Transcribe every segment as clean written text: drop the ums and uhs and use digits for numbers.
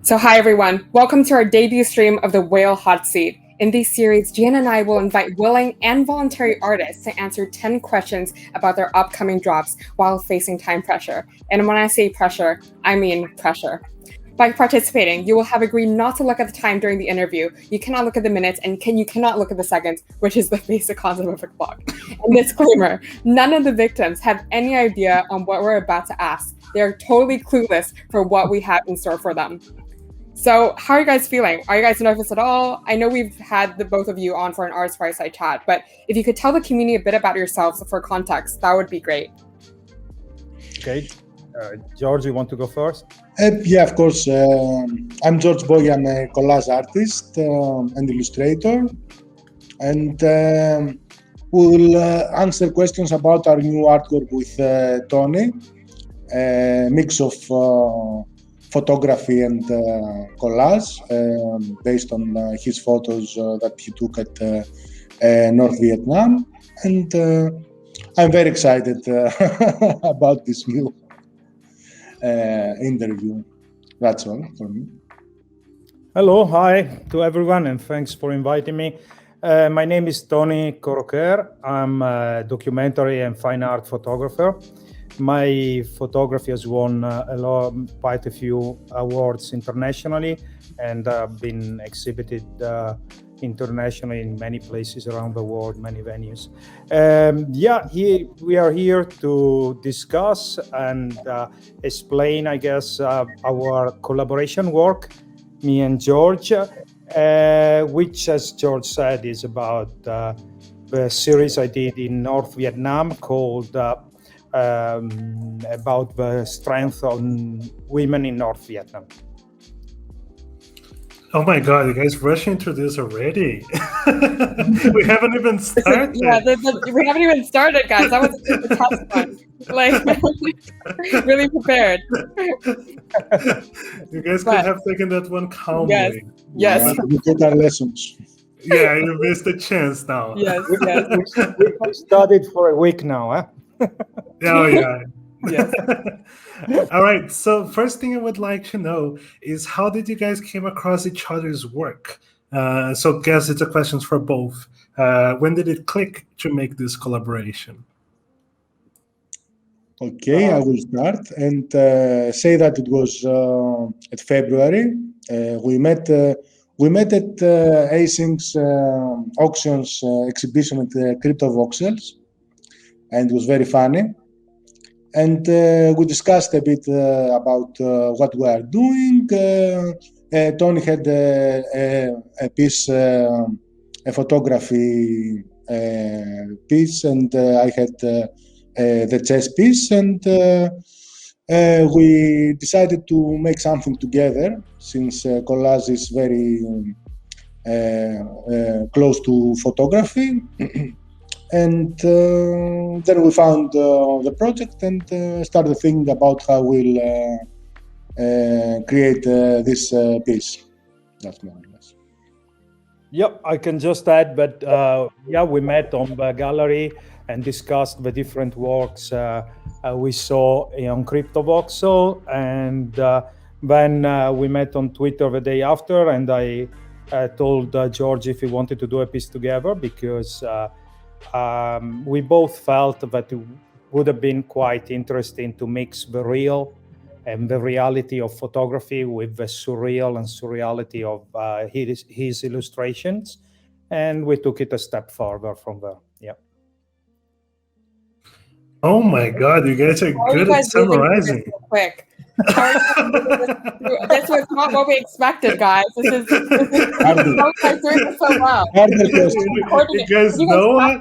So hi everyone, welcome to our debut stream of the Whale Hot Seat. In this series, Gian and I will invite willing and voluntary artists to answer 10 questions about their upcoming drops while facing time pressure. And when I say pressure, I mean pressure. By participating, you will have agreed not to look at the time during the interview. You cannot look at the minutes and you cannot look at the seconds, which is the basic concept of a clock. And disclaimer, none of the victims have any idea on what we're about to ask. They are totally clueless for what we have in store for them. So how are you guys feeling? Are you guys nervous at all? I know we've had the both of you on for an Arts Fireside chat, but if you could tell the community a bit about yourselves for context, that would be great. Okay. George, you want to go first? Yeah, of course. I'm George Boya. I'm a collage artist and illustrator. And we'll answer questions about our new artwork with Tony, a mix of photography and collage based on his photos that he took at North Vietnam. And I'm very excited about this new interview. That's all for me. Hello, hi to everyone, and thanks for inviting me. My name is Tony Corocher. I'm a documentary and fine art photographer. My photography has won quite a few awards internationally, and been exhibited internationally in many places around the world, many venues. We are here to discuss and explain, I guess, our collaboration work, me and George, which, as George said, is about the series I did in North Vietnam called about the strength on women in North Vietnam. Oh my God, you guys rushing through this already? We haven't even started. We haven't even started, guys. That was a tough one. Like, really prepared. You guys could have taken that one calmly. Yes. We took our lessons. Yeah, you missed a chance now. Yes. We studied for a week now, huh? Oh, yeah. Yes. All right. So first thing I would like to know is how did you guys came across each other's work? So guess it's a question for both. When did it click to make this collaboration? Okay, I will start and say that it was at February. We met at Asyncs auctions exhibition at the Crypto Voxels, and it was very funny. And we discussed a bit about what we are doing. Tony had a piece, a photography piece, and I had the chess piece. And we decided to make something together, since collage is very close to photography. And then we found the project and started thinking about how we'll create this piece. That's more or less. Yep, I can just add that, we met on the gallery and discussed the different works we saw on CryptoVoxel. And then we met on Twitter the day after, and I told George if he wanted to do a piece together, because we both felt that it would have been quite interesting to mix the real and the reality of photography with the surreal and surreality of his illustrations, and we took it a step further from there. Yeah. Oh my God, you guys are good at summarizing. Quick. This was not what we expected, guys. This is how you guys doing this so well. You guys know what?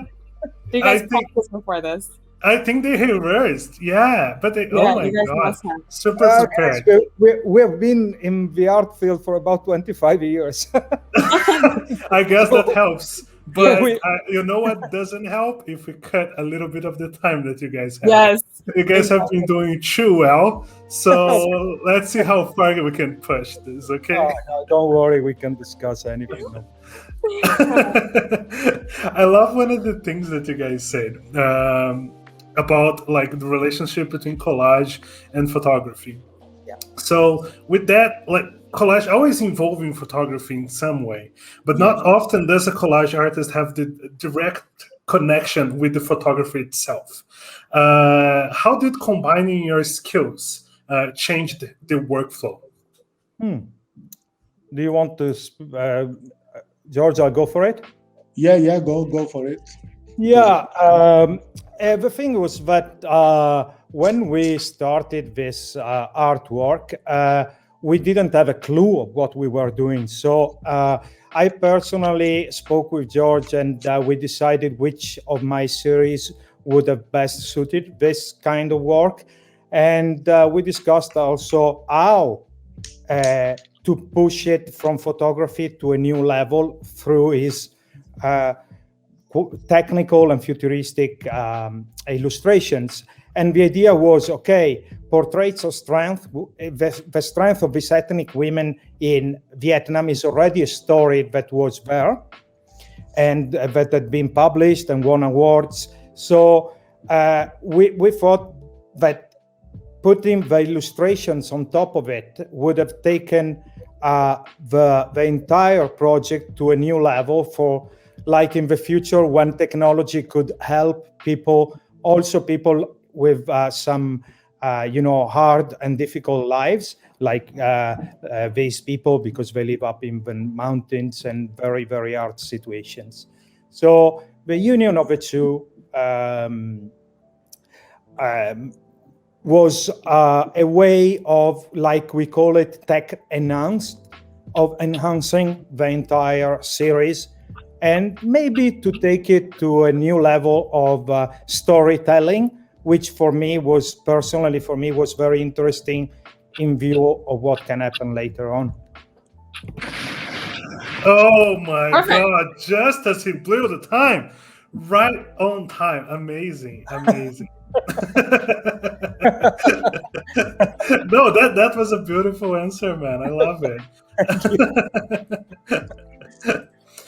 Do you guys practice before this? I think they reversed, but oh my God, super prepared. We have been in the art field for about 25 years. I guess that helps. But you know what doesn't help? If we cut a little bit of the time that you guys have. Yes. You guys have been doing too well. So let's see how far we can push this, okay? No, don't worry, we can discuss anything. I love one of the things that you guys said about like the relationship between collage and photography. Yeah. So with that, like collage always involving photography in some way, but not often does a collage artist have the direct connection with the photography itself. How did combining your skills change the workflow? Do you want to, George? I'll go for it. Yeah, go for it. Yeah, the thing was that when we started this artwork, we didn't have a clue of what we were doing. So I personally spoke with George, and we decided which of my series would have best suited this kind of work. And we discussed also how to push it from photography to a new level through his technical and futuristic illustrations. And the idea was, okay, portraits of strength. The strength of these ethnic women in Vietnam is already a story that was there and that had been published and won awards. So we thought that putting the illustrations on top of it would have taken the entire project to a new level for, like, in the future when technology could help people, also people with some, hard and difficult lives, like these people, because they live up in the mountains and very, very hard situations. So the union of the two was a way of, like we call it, tech enhanced, of enhancing the entire series, and maybe to take it to a new level of storytelling, which for me was very interesting in view of what can happen later on. Oh my God, just as he blew the time, right on time. Amazing. No, that was a beautiful answer, man. I love it.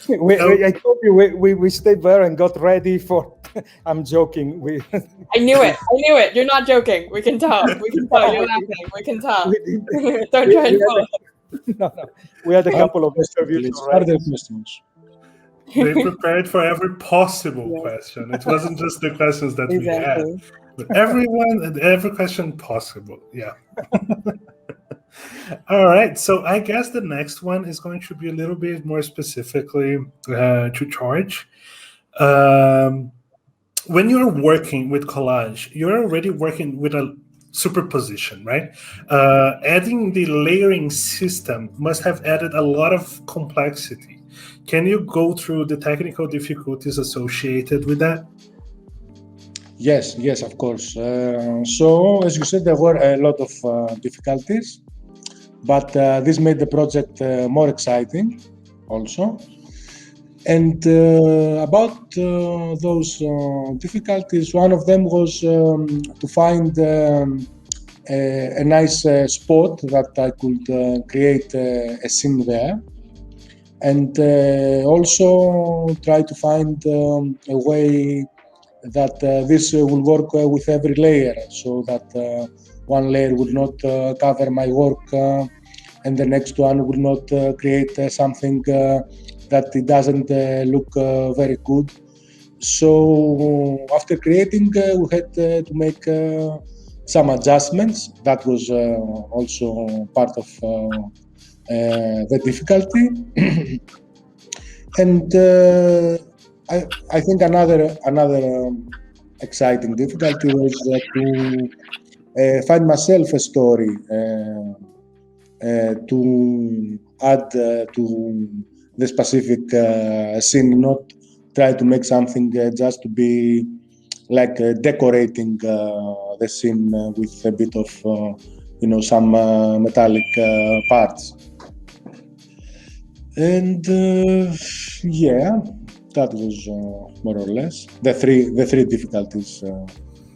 I told you we stayed there and got ready for. I'm joking. I knew it. You're not joking. We can tell. You're laughing. We can tell. Don't try and fool. No. We had a couple of interviews already. They prepared for every possible question. It wasn't just the questions that we had, but everyone and every question possible. Yeah. All right. So I guess the next one is going to be a little bit more specifically to George. When you're working with collage, you're already working with a superposition, right? Adding the layering system must have added a lot of complexity. Can you go through the technical difficulties associated with that? Yes, of course. So, as you said, there were a lot of difficulties, but this made the project more exciting also. And about those difficulties, one of them was to find a nice spot that I could create a scene there, and also try to find a way that this will work with every layer, so that one layer will not cover my work and the next one will not create something that it doesn't look very good. So after creating, we had to make some adjustments. That was also part of the difficulty. And I think another exciting difficulty was to find myself a story to add to the specific scene, not try to make something just to be like decorating the scene with a bit of some metallic parts. And that was more or less the three difficulties,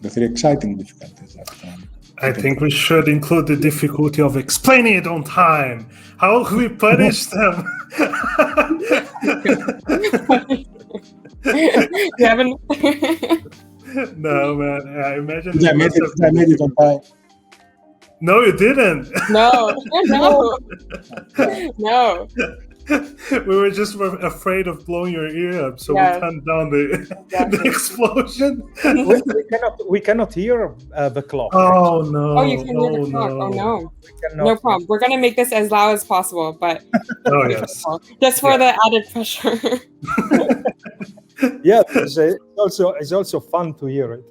the three exciting difficulties that I think we should include the difficulty of explaining it on time. How we punish them? You haven't. No, man. I imagine. I made it on time. No, you didn't. No, no, no. We were just afraid of blowing your ear up, so Yes. we turned down the Exactly. explosion. we cannot hear the clock. Oh no! Oh, you can hear the clock. Oh no. No problem. We're gonna make this as loud as possible, but Oh yes. just for the added pressure. Yeah, it's also fun to hear it.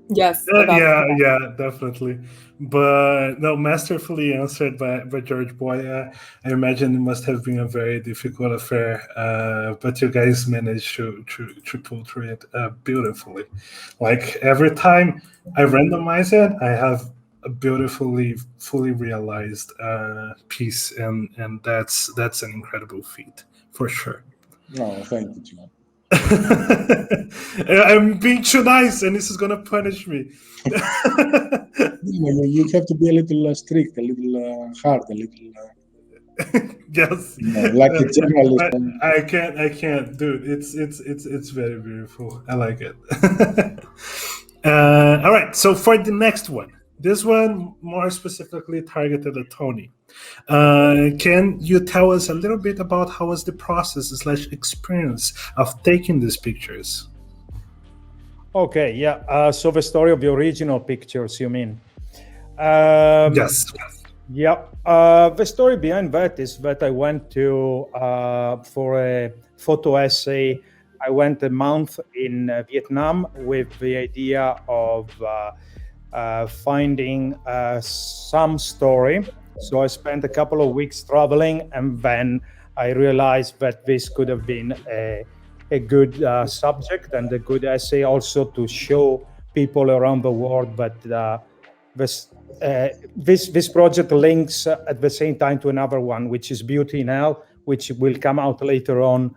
Yes. Yeah, definitely. But no, masterfully answered by George Boya. I imagine it must have been a very difficult affair, but you guys managed to pull through it beautifully. Like every time I randomize it, I have a beautifully, fully realized piece, and that's an incredible feat for sure. No, thank you, John. I'm being too nice, and this is gonna punish me. You have to be a little strict, a little hard, a little. Yes, Like a journalist. I can't, dude. It's very beautiful. I like it. All right. So for the next one, this one more specifically targeted at Tony. Can you tell us a little bit about how was the process / experience of taking these pictures? Okay, yeah. So the story of the original pictures, you mean? Yes. Yeah. The story behind that is that I went to for a photo essay. I went a month in Vietnam with the idea of finding some story. So I spent a couple of weeks traveling, and then I realized that this could have been a good subject and a good essay also to show people around the world that this project links at the same time to another one, which is Beauty in Hell, which will come out later on,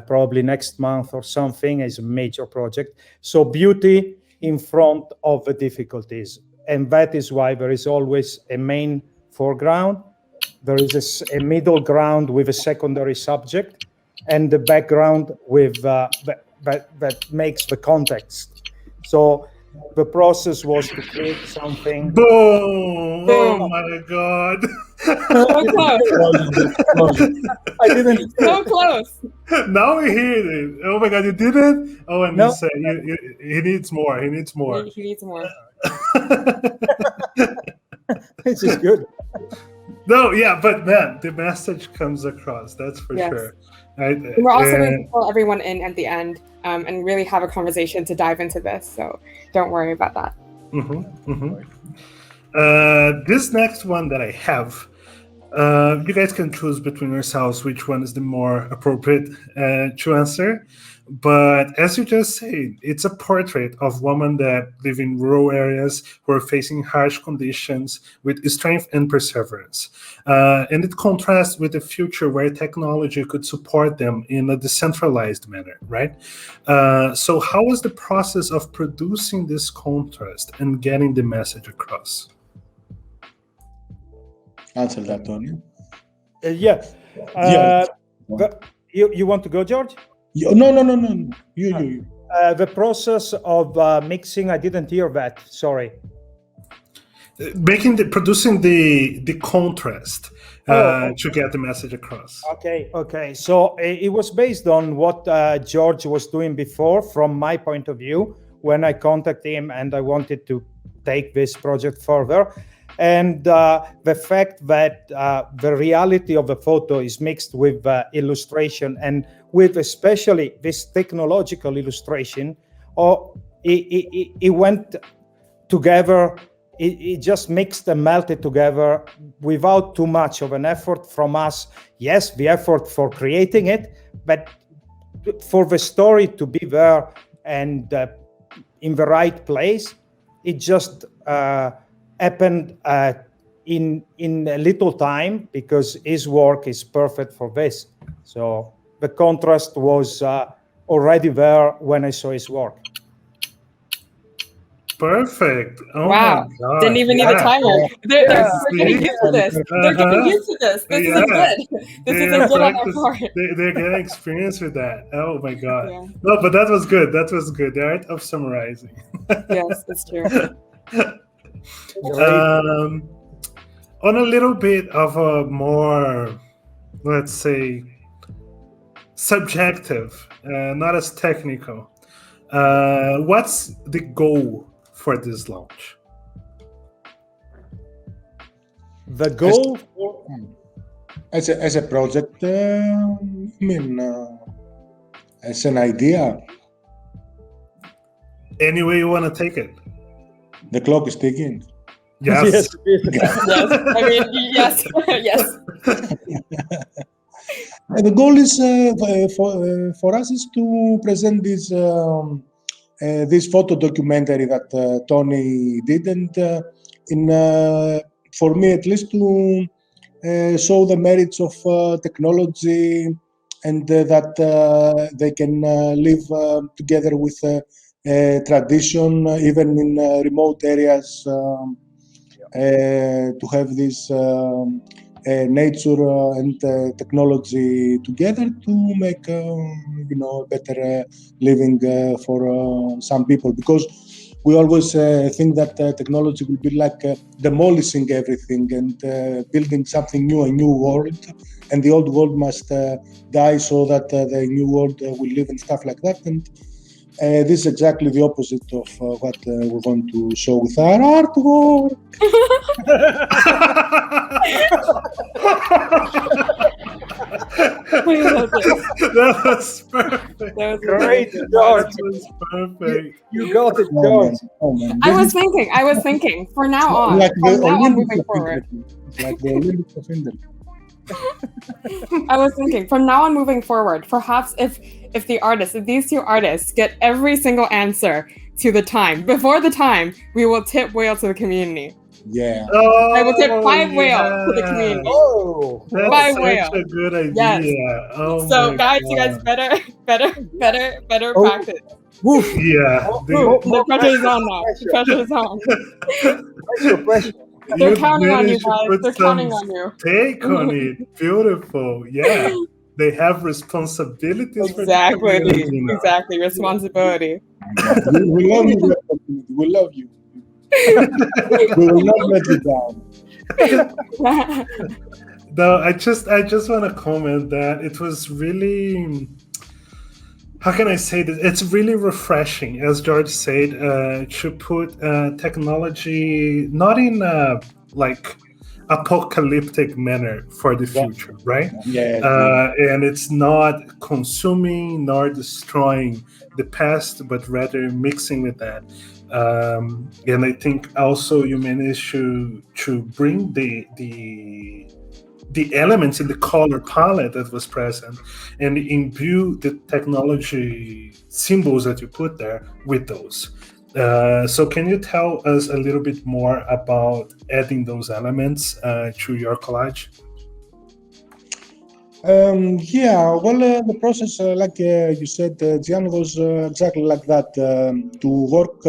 probably next month or something, is a major project. So beauty in front of the difficulties. And that is why there is always a main foreground, there is a middle ground with a secondary subject, and the background with that makes the context. So the process was to create something. Boom! Oh my God! So close. I didn't. So close. Now we hear it. Oh my God, you did it! Oh, and No. he needs more. He needs more. He needs more. This is good. No, yeah, but man, the message comes across. That's for Yes. sure. Right? We're also going to pull everyone in at the end and really have a conversation to dive into this. So don't worry about that. This next one that I have, you guys can choose between yourselves which one is the more appropriate to answer. But as you just said, it's a portrait of women that live in rural areas who are facing harsh conditions with strength and perseverance. And it contrasts with a future where technology could support them in a decentralized manner, right? So how was the process of producing this contrast and getting the message across? Answer that, Tony. Yeah. You want to go, George? No. You. The process of mixing, I didn't hear that. Sorry. Producing the contrast to get the message across. Okay. So it was based on what George was doing before, from my point of view, when I contacted him and I wanted to take this project further. And the fact that the reality of the photo is mixed with illustration, and with especially this technological illustration, it went together. It just mixed and melted together without too much of an effort from us. Yes, the effort for creating it, but for the story to be there and in the right place, it just happened in a little time, because his work is perfect for this. So the contrast was already there when I saw his work. Perfect. Oh wow. My God. Didn't even need a timer. They're getting used to this. They're getting used to this. This isn't good. This isn't good on our part. They're getting experience with that. Oh my God. Yeah. No, but that was good. That was good. The art of summarizing. Yes, that's true. On a little bit of a more, let's say, subjective, not as technical, what's the goal for this launch? The goal for as a project, as an idea. Any way you want to take it. The clock is ticking. Yes. Yes. I mean, yes. Yes. The goal is for us is to present this photo documentary that Tony did, and for me at least to show the merits of technology, and that they can live together with tradition, even in remote areas, to have this nature and technology together to make better living for some people, because we always think that technology will be like demolishing everything and building something new, a new world, and the old world must die so that the new world will live and stuff like that. And this is exactly the opposite of what we want to show with our artwork. That was perfect. That was great, amazing. George. That was perfect. You got it, Oh, George. man. Oh, man. I This was thinking, from now on, like the from now on Olympics moving of forward, internet. It's like the Olympics of internet. I was thinking, from now on moving forward, perhaps if these two artists get every single answer to the time, before the time, we will tip whale to the community. Yeah. Oh, I will tip 5 whale to the community. Oh, That's Five such whale. a good idea. Yes. Oh So my guys, God. you guys better Oh. practice. woof. Yeah. The pressure is on now. The pressure is on. Pressure. They're You counting on you managed to guys. put They're some counting on you. Take on it. Beautiful. Yeah. They have responsibilities for the Exactly. community now. Exactly. Responsibility. We love you, Red Community. We love you. We will not let you down. Though I just want to comment that it was really, how can I say this? It's really refreshing, as George said, to put technology not in a like apocalyptic manner for the future, right? Yeah. And it's not consuming nor destroying the past, but rather mixing with that. And I think also you managed to bring the elements in the color palette that was present and imbue the technology symbols that you put there with those. So can you tell us a little bit more about adding those elements to your collage? The process, like you said, Gian, was exactly like that, to work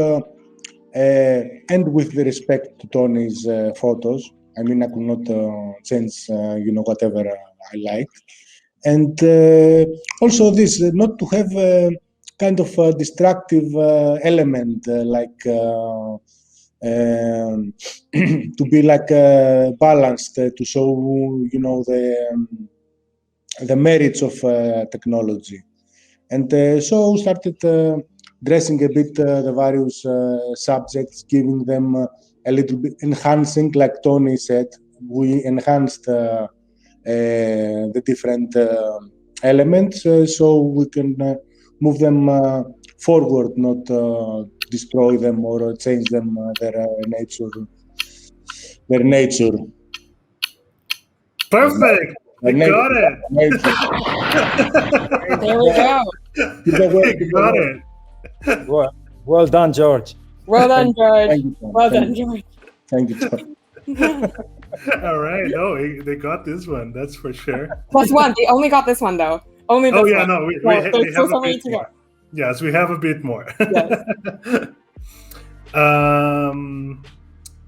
and with the respect to Tony's photos. I mean, I could not change, whatever I liked. And also this, not to have kind of a destructive element, to be like balanced, to show, the merits of technology. And so started dressing a bit the various subjects, giving them a little bit, enhancing, like Tony said, we enhanced the different elements so we can move them forward, not destroy them or change them, their nature. Perfect. We got it. There we go. We got it. Well done, George. Well done, George. Thank you, Well done, George. Thank you, George. All right. Oh, they got this one. That's for sure. Plus one. They only got this one though. Only this Oh yeah, one. no, we There's have still a so many bit to go. more. Yes, we have a bit more. Yes.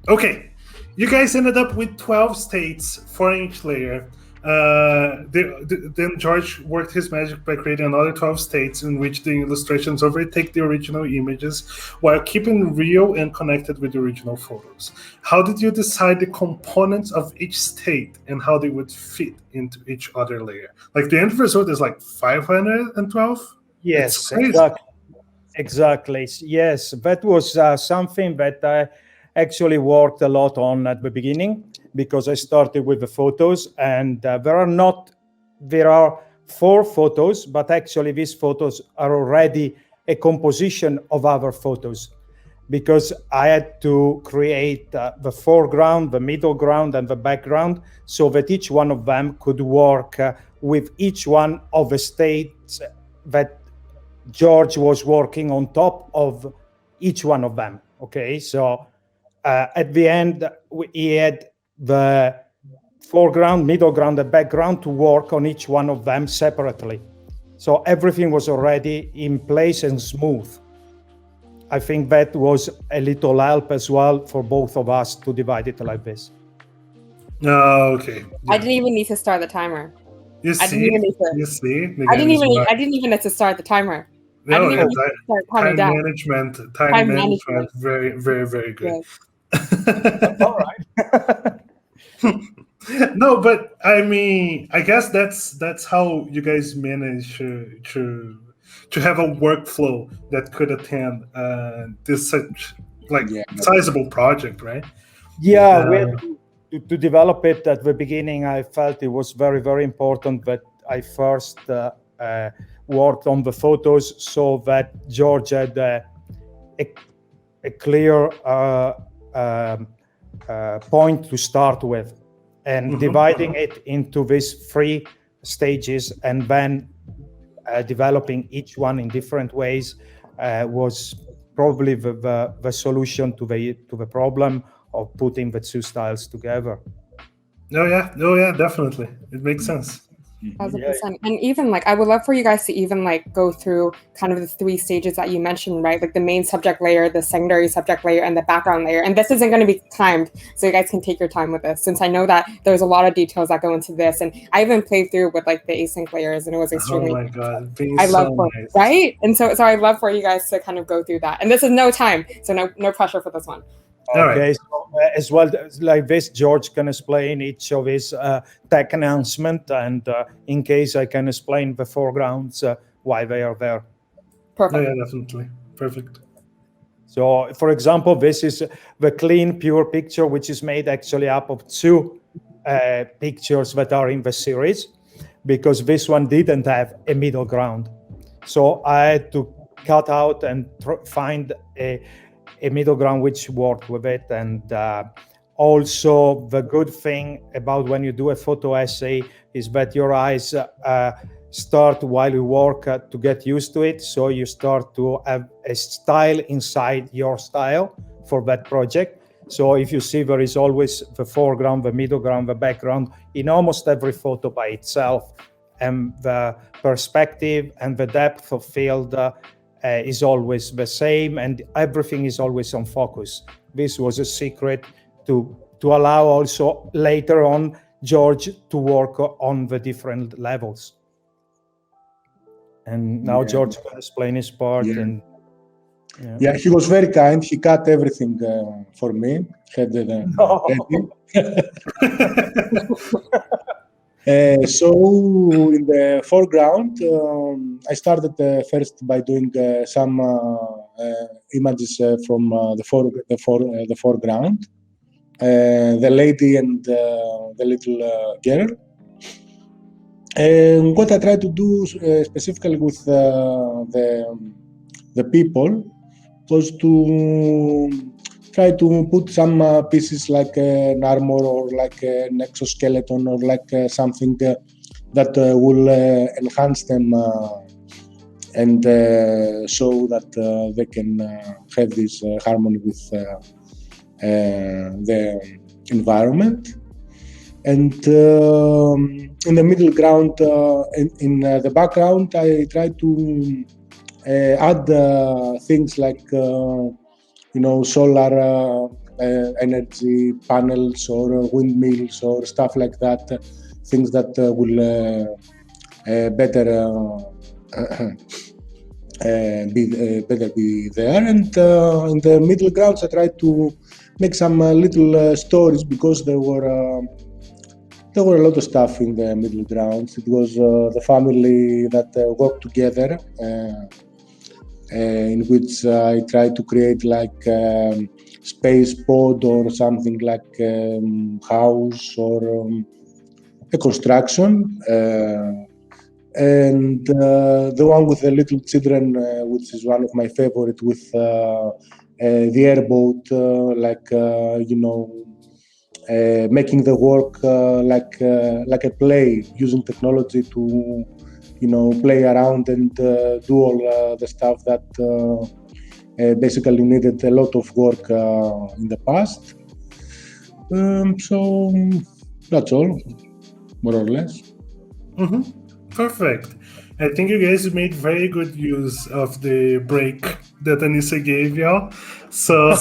Okay, you guys ended up with 12 states, 4-inch layer. Then George worked his magic by creating another 12 states in which the illustrations overtake the original images while keeping real and connected with the original photos. How did you decide the components of each state and how they would fit into each other layer? Like the end result is like 512? Yes, exactly. Yes, that was something that I actually worked a lot on at the beginning, because I started with the photos, and there are 4 photos, but actually these photos are already a composition of other photos, because I had to create the foreground, the middle ground, and the background, so that each one of them could work with each one of the states that George was working on top of each one of them. Okay, so at the end, he had the foreground, middle ground, and background to work on each one of them separately. So everything was already in place and smooth. I think that was a little help as well for both of us to divide it like this. Oh, okay. Yeah. I didn't even need to start the timer. You I didn't even need to. You see? I didn't even need to start the timer. No, I didn't even need to start counting down. Time management, very, very, very good. Yes. All right. No, but I mean, I guess that's how you guys manage to have a workflow that could attend this such sizable project, right? Yeah, we had to develop it at the beginning. I felt it was very, very important that I first worked on the photos so that George had a clear point to start with, and dividing it into these 3 stages and then developing each one in different ways was probably the solution to the problem of putting the 2 styles together. Oh yeah, definitely. It makes sense. 1,000%. And even I would love for you guys to even go through kind of the 3 stages that you mentioned, right? Like the main subject layer, the secondary subject layer, and the background layer. And this isn't going to be timed, so you guys can take your time with this, since I know that there's a lot of details that go into this. And I even played through with the async layers, and it was extremely. Oh my god, nice. Right? And so I love for you guys to kind of go through that. And this is no time, so no pressure for this one. Okay, so as well, like this, George can explain each of his tech announcement, and in case I can explain the foregrounds, why they are there. Perfect. Yeah, definitely. Perfect. So, for example, this is the clean, pure picture, which is made actually up of 2 pictures that are in the series, because this one didn't have a middle ground. So I had to cut out and find a middle ground which worked with it. And also the good thing about when you do a photo essay is that your eyes start while you work to get used to it. So you start to have a style inside your style for that project. So if you see, there is always the foreground, the middle ground, the background in almost every photo by itself. And the perspective and the depth of field is always the same, and everything is always on focus. This was a secret to allow also later on George to work on the different levels. And now George can explain his part. And he was very kind. He cut everything for me. So in the foreground, I started first by doing some images from the foreground, the lady and the little girl. And what I try to do specifically with the people was to try to put some pieces like an armor or like an exoskeleton or like something that will enhance them and show that they can have this harmony with the environment. And in the middle ground, in the background, I try to add things like solar energy panels or windmills or stuff like that things that will better be there. And in the middle grounds, I tried to make some little stories, because there were a lot of stuff in the middle grounds. It was the family that worked together, in which I tried to create like space pod or something like house or a construction. And the one with the little children, which is one of my favorite, with the airboat, making the work like a play, using technology to play around and do all the stuff that basically needed a lot of work in the past. So that's all, more or less. Mm-hmm. Perfect. I think you guys made very good use of the break that Annissa gave y'all. So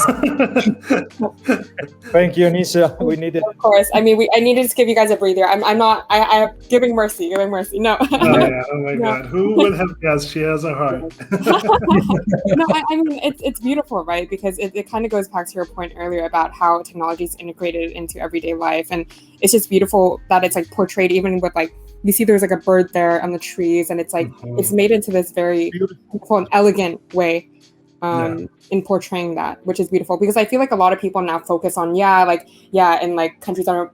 Thank you, Annissa. We needed. Of course. I mean, I needed to give you guys a breather. I'm not. I'm giving mercy. No. Oh my God! Who would have guessed she has a heart? No, I mean it's beautiful, right? Because it kind of goes back to your point earlier about how technology is integrated into everyday life, and it's just beautiful that it's like portrayed even with like, you see there's like a bird there on the trees, and it's like it's made into this very beautiful and elegant way in portraying that, which is beautiful. Because I feel like a lot of people now focus on in like countries that are,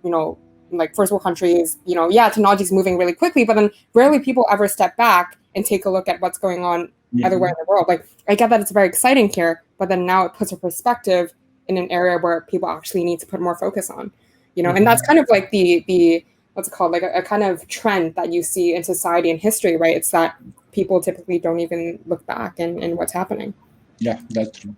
like first world countries, technology is moving really quickly, but then rarely people ever step back and take a look at what's going on everywhere in the world. Like, I get that it's very exciting here, but then now it puts a perspective in an area where people actually need to put more focus on, and that's kind of like the what's it called, like a kind of trend that you see in society and history, right? It's that people typically don't even look back and what's happening. Yeah, that's true.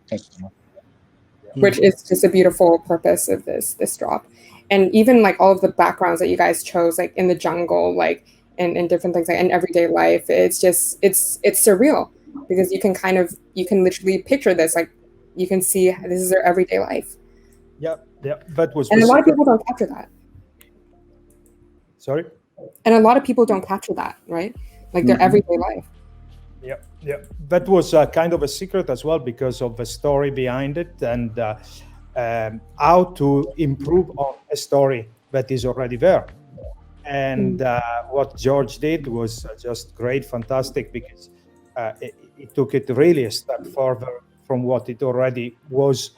Which is just a beautiful purpose of this drop. And even like all of the backgrounds that you guys chose, like in the jungle, like and different things, like in everyday life, it's just it's surreal, because you can literally picture this, like you can see this is their everyday life. Yeah, that was. And a lot of people don't capture that. Sorry? And a lot of people don't capture that, right? Like their everyday life. Yeah. That was kind of a secret as well, because of the story behind it, and how to improve on a story that is already there. And what George did was just great, fantastic, because it took it really a step further from what it already was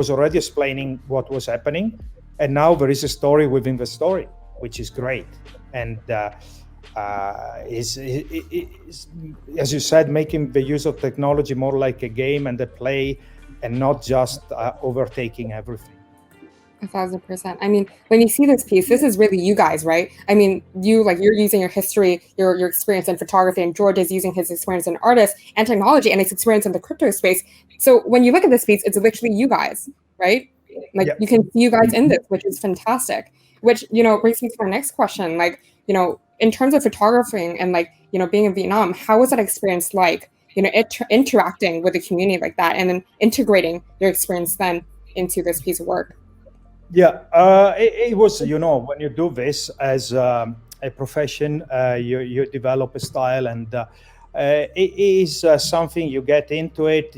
already explaining what was happening. And now there is a story within the story, which is great. And is as you said, making the use of technology more like a game and a play, and not just overtaking everything. 1,000%. I mean, when you see this piece, this is really you guys, right? I mean, you're using your history, your experience in photography, and George is using his experience as an artist and technology and his experience in the crypto space. So when you look at this piece, it's literally you guys, right? Like you can see you guys in this, which is fantastic. Which, brings me to my next question. Like, in terms of photographing and like, being in Vietnam, how was that experience like? Interacting with the community like that, and then integrating your experience then into this piece of work. Yeah, it was, when you do this as a profession, you develop a style, and it is something you get into it.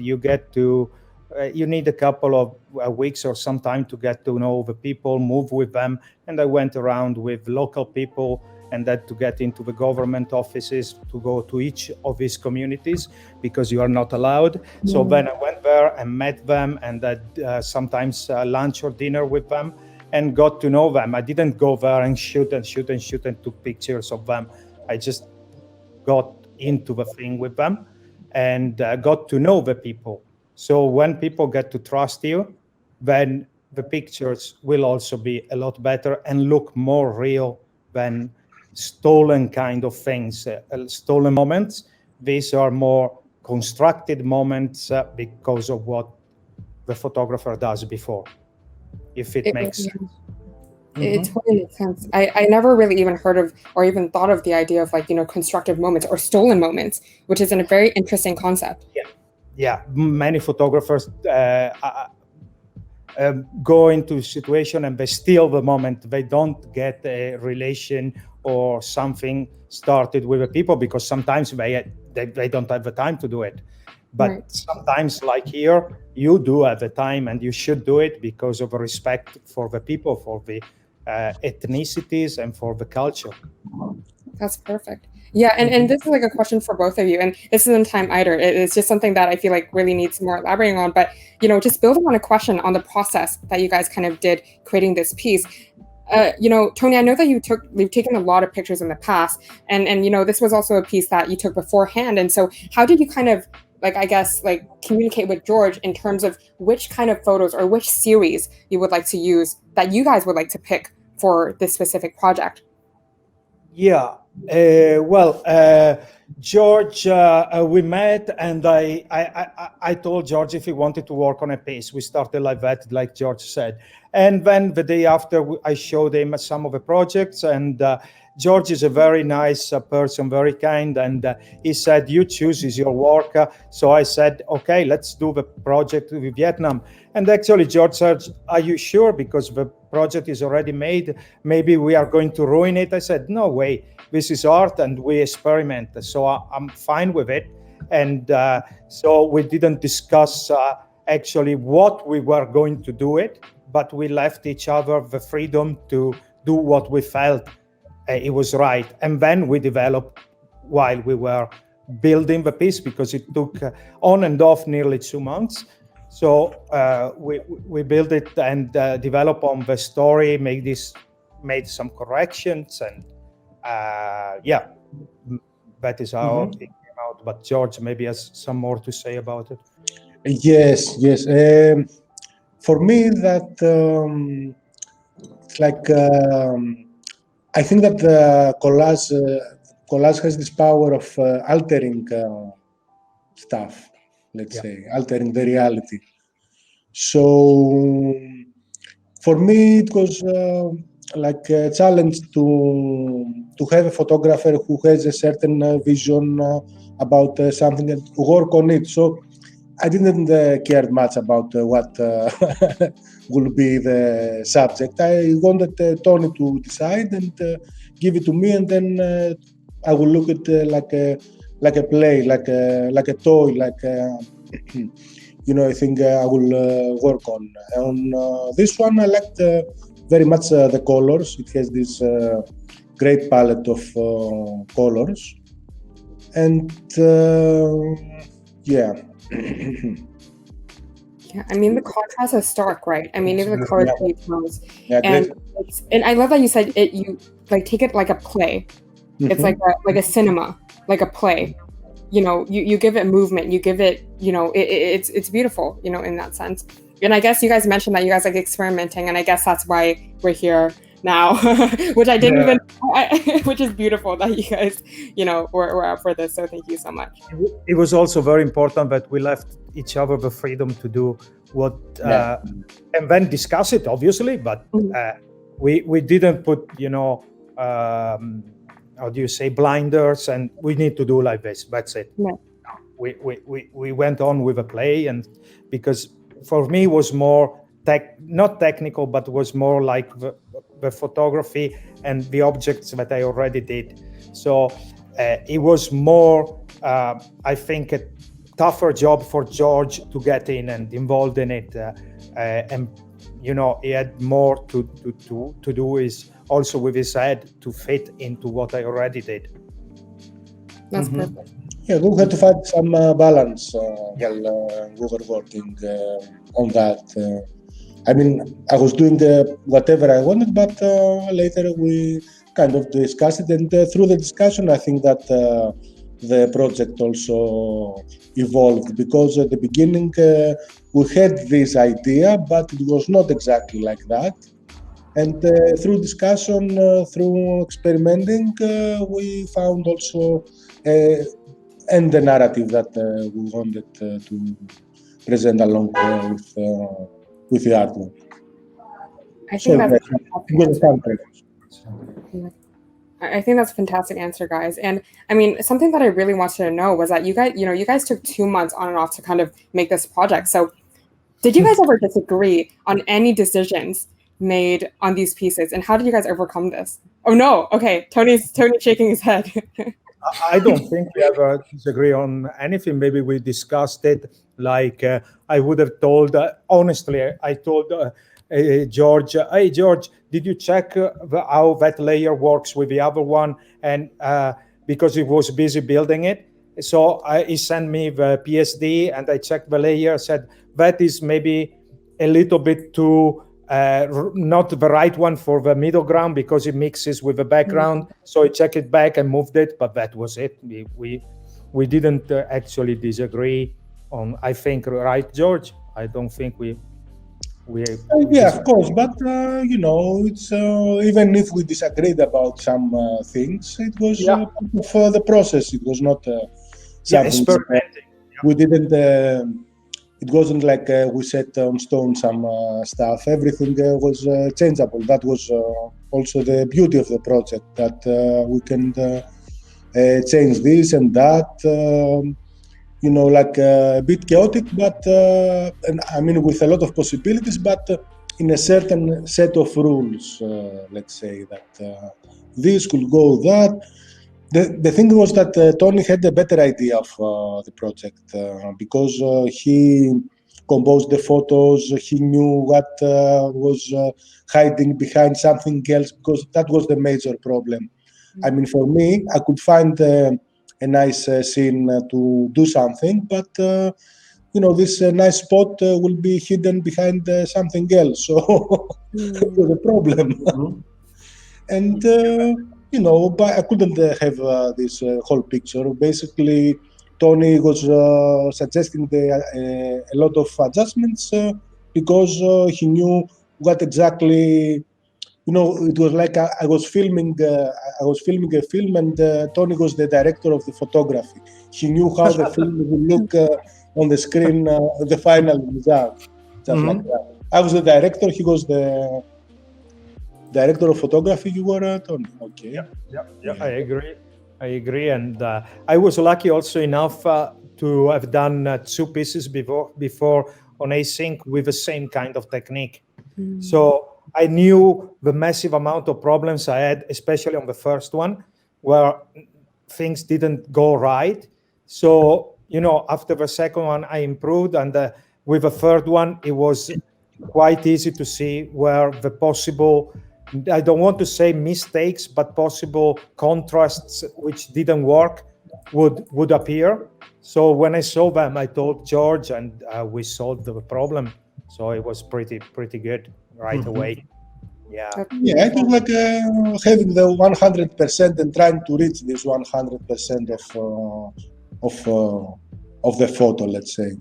You need a couple of weeks or some time to get to know the people, move with them. And I went around with local people, and then to get into the government offices, to go to each of these communities, because you are not allowed. So then I went there and met them, and sometimes lunch or dinner with them, and got to know them. I didn't go there and shoot and took pictures of them. I just got into the thing with them and got to know the people. So when people get to trust you, then the pictures will also be a lot better and look more real than stolen kind of things, stolen moments. These are more constructed moments because of what the photographer does before, if it makes sense. It totally makes sense. I never really even heard of or even thought of the idea of like, constructive moments or stolen moments, which is a very interesting concept. Yeah, many photographers go into a situation and they steal the moment. They don't get a relation or something started with the people, because sometimes they don't have the time to do it. But sometimes, like here, you do have the time, and you should do it because of respect for the people, for the ethnicities, and for the culture. That's perfect. Yeah, and this is like a question for both of you, and this isn't time either. It's just something that I feel like really needs more elaborating on. But just building on a question on the process that you guys kind of did creating this piece. Tony, I know that you've taken a lot of pictures in the past, and this was also a piece that you took beforehand. And so, how did you kind of communicate with George in terms of which kind of photos or which series you would like to use, that you guys would like to pick for this specific project? Yeah. George, we met, and I told George if he wanted to work on a piece. We started like that, like George said. And then the day after, I showed him some of the projects, and George is a very nice person, very kind, and he said, "You choose, is your work." So I said, "Okay, let's do the project with Vietnam." And actually, George said, "Are you sure? Because the project is already made. Maybe we are going to ruin it." I said, "No way. This is art, and we experiment. So I'm fine with it." And so we didn't discuss actually what we were going to do it, but we left each other the freedom to do what we felt it was right. And then we developed while we were building the piece, because it took on and off nearly 2 months. So we built it and developed on the story, made some corrections, and that is how it came out. But George maybe has some more to say about it. Yes. For me, that it's like I think that collage has this power of altering stuff. Let's say altering the reality. So for me, it was like a challenge to have a photographer who has a certain vision about something and work on it. So I didn't care much about what will be the subject. I wanted Tony to decide and give it to me, and then I will look at like a play, like a toy, like I think I will work on. On this one, I liked very much the colors. It has this great palette of colors, and yeah. Yeah, I mean, the contrast is stark, right? I mean, even the color details. Yeah, and I love that you said it. You take it like a play. It's like a cinema, like a play. You give it movement. You give it. It's beautiful. In that sense. And I guess you guys mentioned that you guys like experimenting, and I guess that's why we're here now, which I didn't even, which is beautiful that you guys, were up for this. So thank you so much. It was also very important that we left each other the freedom to do what, and then discuss it, obviously, but we didn't put, how do you say, blinders, and we need to do like this. That's it. Yeah. We went on with a play, and because for me it was more not technical, but was more like the photography and the objects that I already did. So it was more, I think, a tougher job for George to get in and involved in it. And, he had more to do is also with his head to fit into what I already did. That's perfect. Yeah, we had to find some balance while we were working on that. I mean, I was doing whatever I wanted, but later we kind of discussed it. And through the discussion, I think that the project also evolved, because at the beginning we had this idea, but it was not exactly like that. And through discussion, through experimenting, we found also and the narrative that we wanted to present along with the artwork. I think that's a fantastic answer, guys. And I mean, something that I really wanted to know was that you guys took 2 months on and off to kind of make this project. So Did you guys ever disagree on any decisions made on these pieces, and how did you guys overcome this? Oh no, okay, Tony's shaking his head. I don't think we ever disagree on anything. Maybe we discussed it. Like I would have told, honestly, I told George, hey George, did you check how that layer works with the other one? And because he was busy building it, so he sent me the PSD, and I checked the layer. Said that is maybe a little bit too. Not the right one for the middle ground because it mixes with the background. So I checked it back and moved it, but that was it. We didn't actually disagree on. I think, right, George? I don't think we yeah, of course, but it's even if we disagreed about some things, it was part of the process. It was not something we didn't. It wasn't like we set on stone some stuff. Everything was changeable. That was also the beauty of the project, that we can change this and that. Like a bit chaotic, but and I mean with a lot of possibilities, but in a certain set of rules. Let's say that this could go that. The thing was that Tony had a better idea of the project because he composed the photos. He knew what was hiding behind something else, because that was the major problem. I mean, for me, I could find a nice scene to do something, but this nice spot will be hidden behind something else. So it was a problem. And but I couldn't have this whole picture. Basically, Tony was suggesting a lot of adjustments because he knew what exactly. It was like I was filming a film, and Tony was the director of the photography. He knew how the film would look on the screen, the final result, just like that. I was the director. He was the director of photography. You were Tony. Okay. Yeah. I agree, and I was lucky also enough to have done 2 pieces before on async with the same kind of technique. So I knew the massive amount of problems I had, especially on the first one, where things didn't go right. So after the second one, I improved, and with the third one, it was quite easy to see where the possible, I don't want to say mistakes, but possible contrasts which didn't work would appear. So when I saw them, I told George, and we solved the problem. So it was pretty good right away. Yeah, it was like having the 100% and trying to reach this 100% of the photo, let's say.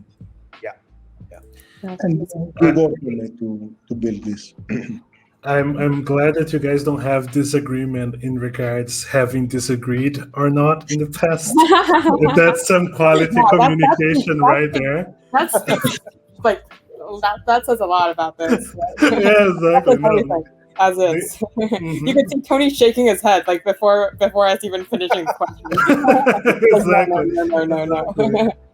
Yeah. And we worked on it to build this. I'm glad that you guys don't have disagreement in regards having disagreed or not in the past. That's some quality communication right there. That's like that says a lot about this. Yeah, exactly. As is. You could see Tony shaking his head like before us even finishing the question.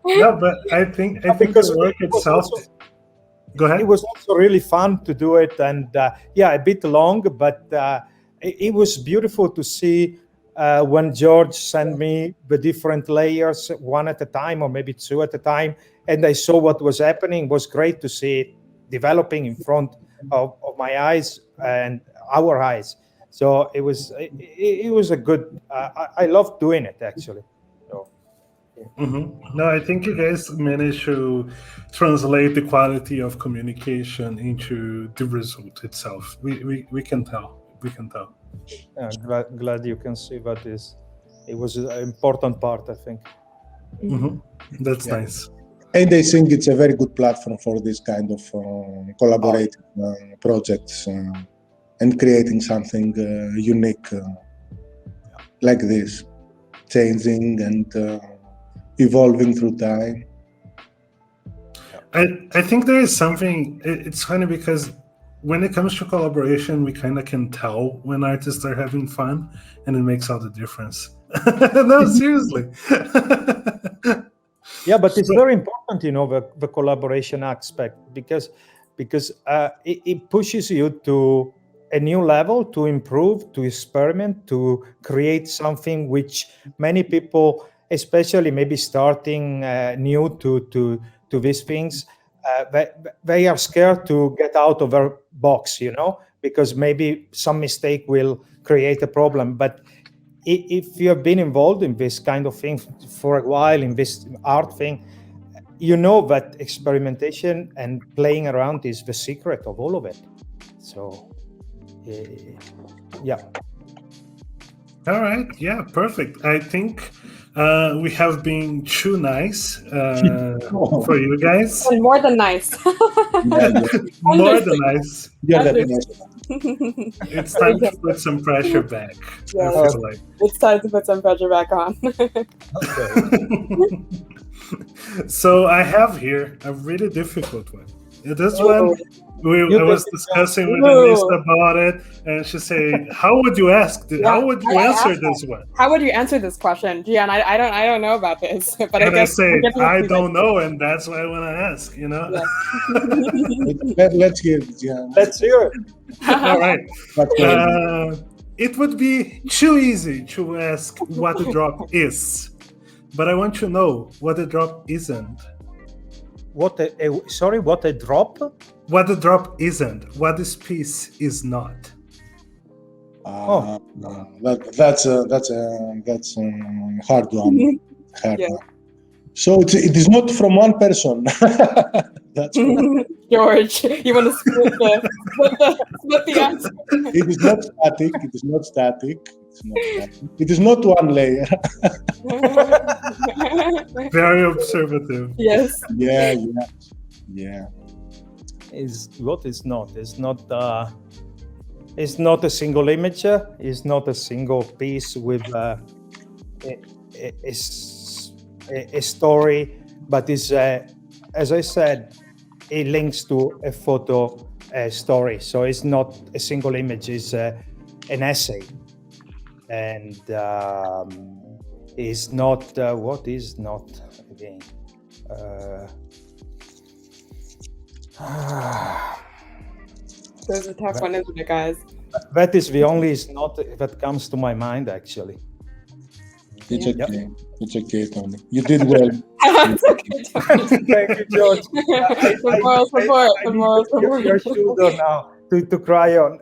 No. No, but I think the work itself. Go ahead. It was also really fun to do it, and a bit long, but it was beautiful to see when George sent me the different layers, one at a time or maybe 2 at a time, and I saw what was happening. It was great to see it developing in front of my eyes and our eyes. So it was a good. I loved doing it, actually. No, I think you guys managed to translate the quality of communication into the result itself. We can tell. Glad you can see that it was an important part, I think. That's nice. And I think it's a very good platform for this kind of collaborative projects and creating something unique like this, changing and evolving through time. I think there is something. It's funny because when it comes to collaboration, we kind of can tell when artists are having fun, and it makes all the difference. No, seriously. Yeah, but it's very important, the collaboration aspect, because it pushes you to a new level, to improve, to experiment, to create something which many people, especially maybe starting new to these things, they are scared to get out of their box, because maybe some mistake will create a problem. But if you have been involved in this kind of thing for a while, in this art thing, you know that experimentation and playing around is the secret of all of it. So, yeah. All right. Yeah, perfect. I think we have been too nice for you guys. And more than nice. More than nice. You're the best. It's time to put some pressure back. Yeah. I feel like. It's time to put some pressure back on. Okay. So I have here a really difficult one. This one, I was discussing with Annissa about it, and she said, "How would you ask? How would you answer this one? How would you answer this question, Gian? I don't know about this, but And I guess I don't know, and that's why I want to ask. Let's hear it, yeah. Let's hear it. All right. But, It would be too easy to ask what a drop is, but I want to know what a drop isn't. What a drop? What a drop isn't. What this piece is not. that's a hard one. Yeah. So it is not from one person. That's George, you want to split the answer? It is not static. It is not static. It is not one layer. Very observative. Yes. Yeah. What is not? It's not a single image. It's not a single piece with a story, but it's as I said, it links to a photo story. So it's not a single image. It's an essay, and is not what is not again. There's a tough one, isn't it, guys? That is the only is not that comes to my mind actually. It's okay. Yep. It's okay, Tony. You did well. It's okay, Tony. Thank you, George. The moral support. Your shoulder now to cry on.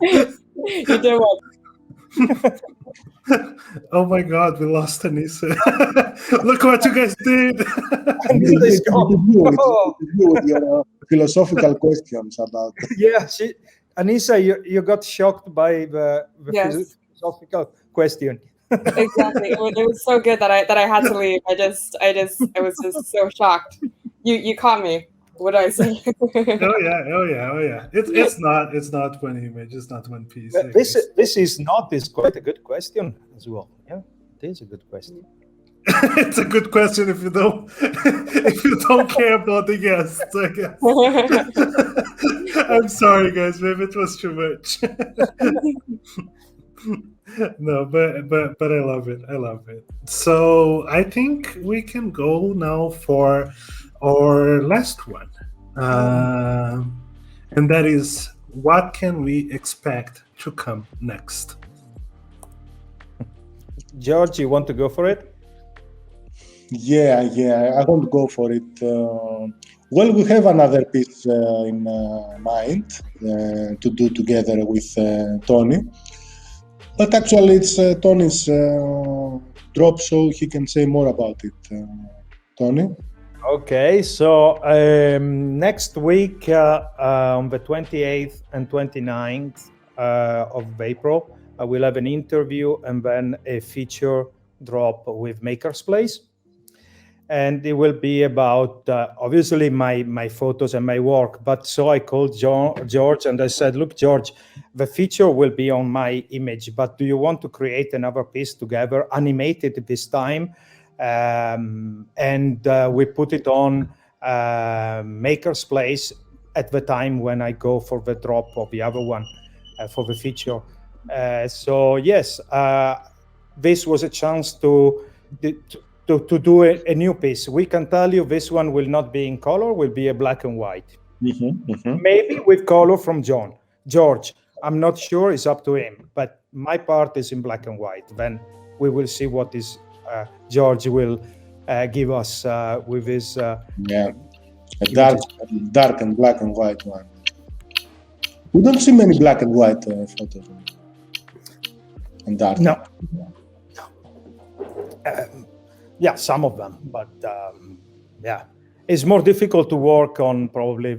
You did well. Oh my God, we lost Annissa. Look what you guys did. With your philosophical questions about. Yeah, Annissa, you got shocked by the yes. philosophical question. Exactly. It was so good that I had to leave. I was just so shocked. You caught me. What do I say? Oh yeah. It's not one image. It's not one piece. This is quite a good question as well. Yeah, it is a good question. It's a good question if you don't care about the guests, I guess. I'm sorry, guys. Maybe it was too much. No, but I love it. So I think we can go now for our last one, and that is, what can we expect to come next? George, you want to go for it? Yeah, I want to go for it. Well, we have another piece in mind to do together with Tony. But actually, it's Tony's drop, so he can say more about it. Tony? Okay, so next week on the 28th and 29th of April, I will have an interview and then a feature drop with Maker's Place. And it will be about, obviously, my photos and my work. But so I called George and I said, look, George, the feature will be on my image, but do you want to create another piece together, animated this time? And we put it on Maker's Place at the time when I go for the drop of the other one for the feature. So yes, this was a chance to to do a new piece. We can tell you this one will not be in color, will be a black and white. Maybe with color from George. I'm not sure, it's up to him, but my part is in black and white. Then we will see what is George will give us with his a dark and black and white one. We don't see many black and white photos and dark. No. Yeah, some of them, but yeah, it's more difficult to work on probably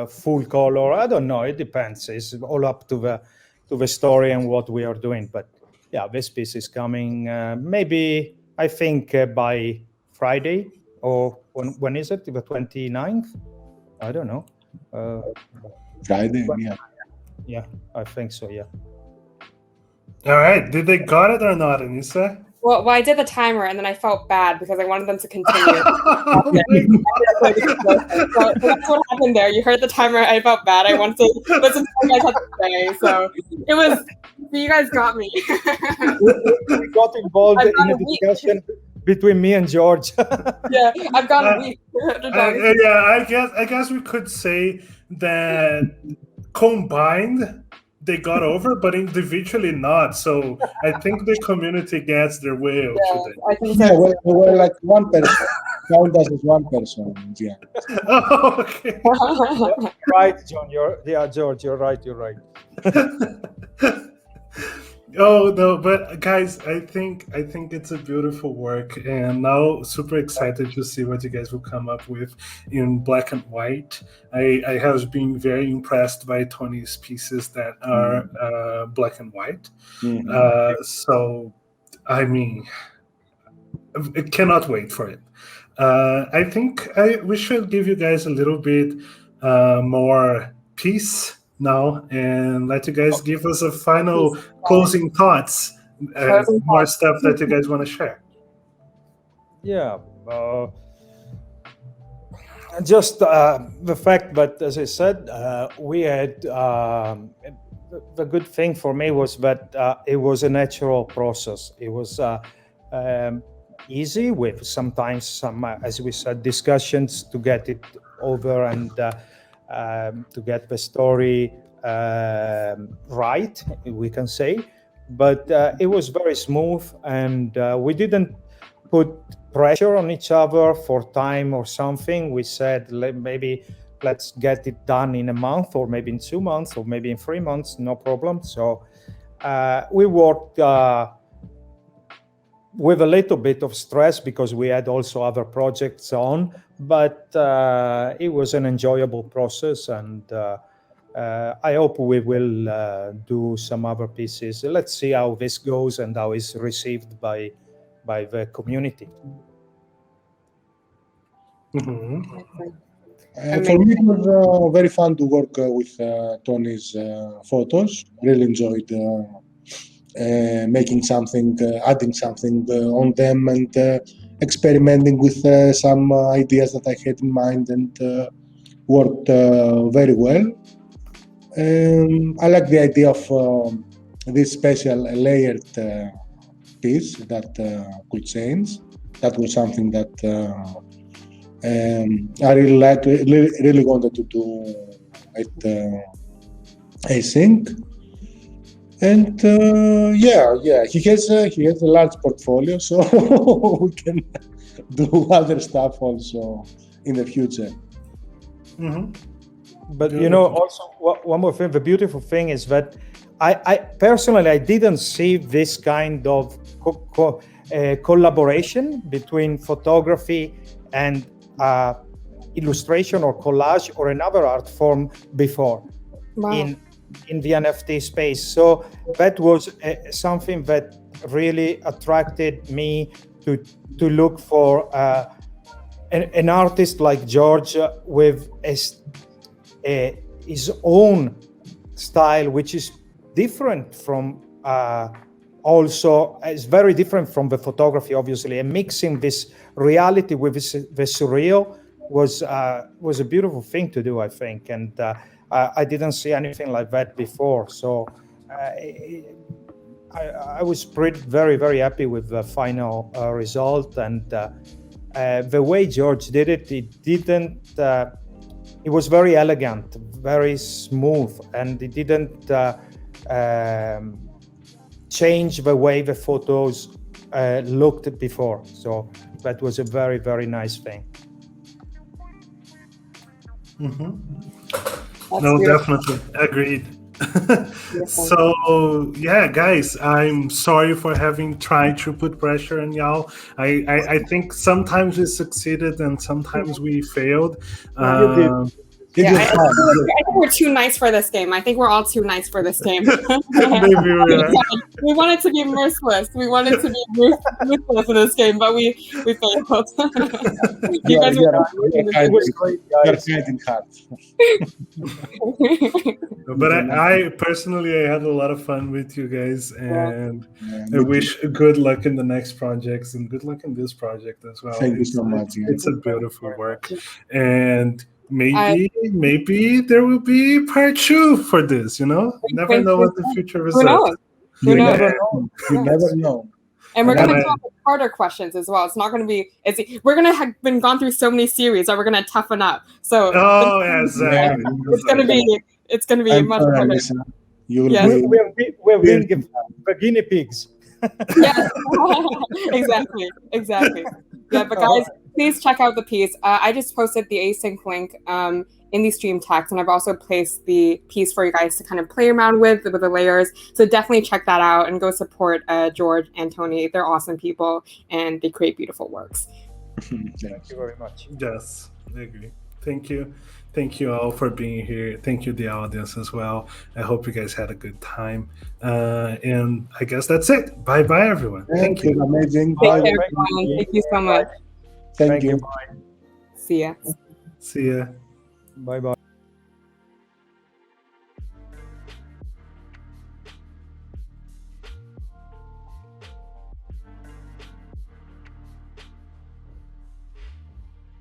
full color. I don't know. It depends. It's all up to the story and what we are doing. But yeah, this piece is coming. Maybe I think by Friday, or when is it? The 29th? I don't know. Friday. Yeah. Yeah, I think so. Yeah. All right. Did they got it or not, Annissa? Well, I did the timer, and then I felt bad because I wanted them to continue. So that's what happened there. You heard the timer. I felt bad. I wanted to listen to what you guys had to say. So it was. You guys got me. We got involved in a discussion between me and George. Yeah, I've got a week. Yeah, I guess we could say that combined they got over, but individually not. So I think the community gets their way out today. I think so. Yeah, we were like one person. Count us as one person. Yeah. Oh, okay. Right, John. George. You're right. You're right. Oh no, but guys, I think it's a beautiful work, and now super excited to see what you guys will come up with in black and white. I have been very impressed by Tony's pieces that are black and white. So I mean, I cannot wait for it. I think we should give you guys a little bit more peace now and let you guys give us a final closing thoughts, more stuff that you guys want to share. Yeah, just the fact that, as I said, we had the good thing for me was that it was a natural process. It was easy with sometimes some, as we said, discussions to get it over and to get the story right, we can say. But it was very smooth, and we didn't put pressure on each other for time or something. We said maybe let's get it done in a month, or maybe in 2 months, or maybe in 3 months, no problem. So we worked with a little bit of stress because we had also other projects on, but it was an enjoyable process, and I hope we will do some other pieces. Let's see how this goes and how it's received by the community. For me, it was very fun to work with Tony's photos. Really enjoyed making something, adding something on them, and experimenting with some ideas that I had in mind, and worked very well. I like the idea of this special layered piece that could change. That was something that I really liked, really wanted to do at Async. And he has a large portfolio, so we can do other stuff also in the future. But also one more thing. The beautiful thing is that I personally didn't see this kind of collaboration between photography and illustration or collage or another art form before. Wow. In the NFT space. So that was something that really attracted me to look for an artist like George with his own style, which is different from also is very different from the photography, obviously, and mixing this reality with the surreal was a beautiful thing to do, I think, and I didn't see anything like that before. So I was very happy with the final result, and the way George did it, it was very elegant, very smooth, and it didn't change the way the photos looked before. So that was a very nice thing. No, definitely agreed. So yeah, guys, I'm sorry for having tried to put pressure on y'all. I think sometimes we succeeded and sometimes we failed. Yeah, I think we're too nice for this game. I think we're all too nice for this game. Maybe we wanted to be merciless. We wanted to be ruthless in this game, but we failed. You guys were fighting hard. But I personally, I had a lot of fun with you guys, and I wish good luck in the next projects and good luck in this project as well. Thank you so much. It's a beautiful work, and maybe there will be part 2 for this. You know, you never know what the future results. Who knows? You never know. And we're going to come up with harder questions as well. It's not going to be. We're going to have been gone through so many series that we're going to toughen up. So exactly. It's going to be much harder. We're being the guinea pigs. Yeah, exactly. Yeah, but guys, please check out the piece. I just posted the async link in the stream text, and I've also placed the piece for you guys to kind of play around with the layers. So definitely check that out and go support George and Tony. They're awesome people, and they create beautiful works. Thank you very much. Yes, I agree. Thank you. Thank you all for being here. Thank you, the audience, as well. I hope you guys had a good time. And I guess that's it. Bye-bye, everyone. Thank you. Amazing. Thank you, everyone. Thank you so much. Thank you. See ya. See ya. Bye-bye.